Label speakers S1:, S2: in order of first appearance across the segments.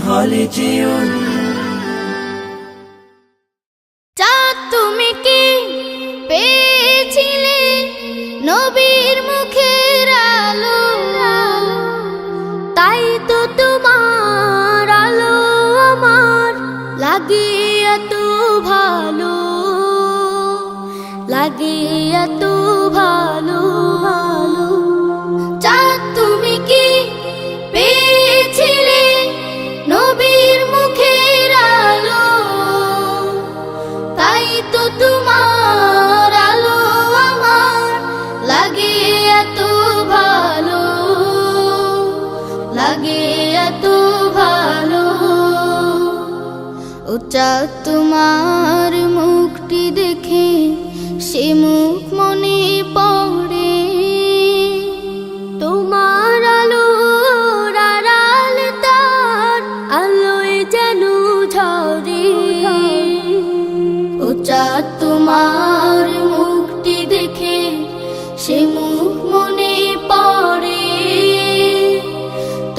S1: হলে যেও।
S2: চাঁদ তুমি কি পেয়েছিলে নবীর মুখের আলো, তাই তো তোমার আলো আমার লাগে এত ভালো, লাগে এত ভালো। চাঁদ তুমি কি পেয়েছিলে নবীর মুখের আলো, তাই তো তোমার আলো আমার লাগে এত ভালো, লাগে এত ভালো। ও চাঁদ তোমার মুখটি দেখে সে মুখ মনে পড়ে, তোমার আলোর আড়াল তার আলোয় যেন ঝরে। ও চাঁদ তোমার মুখটি দেখে সে মুখ মনে পড়ে,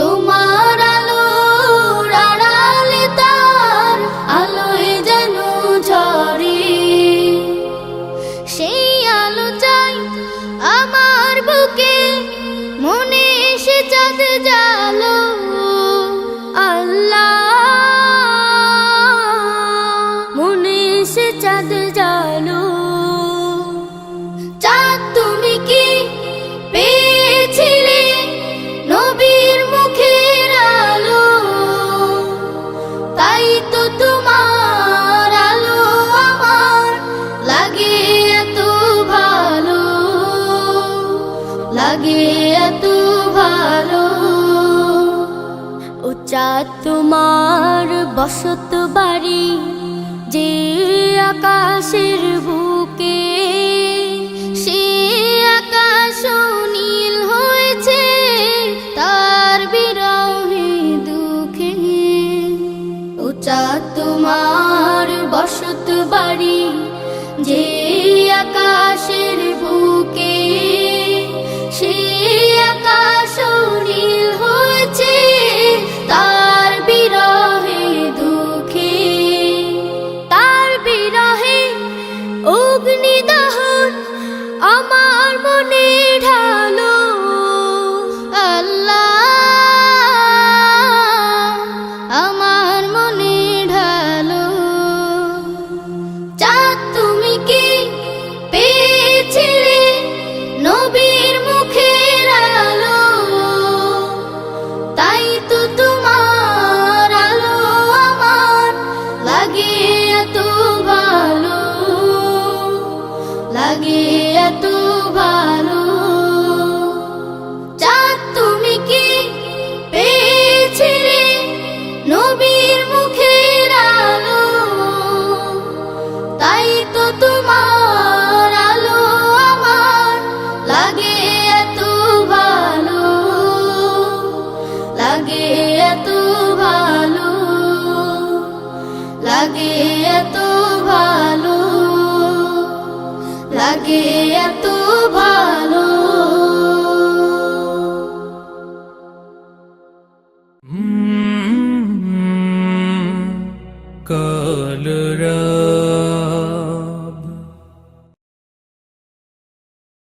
S2: তোমার আলোর আড়াল তার আলোয় যেন ঝরে। সেই আলো চাই আমার বুকে, মনে এসে চাঁদ জালো। আল্লাহ মনে এসে চাঁদ জালো। চাঁদ তুমি কি পেয়েছিলে নবীর মুখের আলো, তাই তো তোমার আলো আমার লাগে এত ভালো, লাগে এত ভালো। ও চাঁদ তোমার বসত বাড়ি যে আকাশের বুকে, সে আকাশ নীল হয়েছে তার বিরহে দুঃখে। ও চাঁদ তোমার বসত বাড়ি যে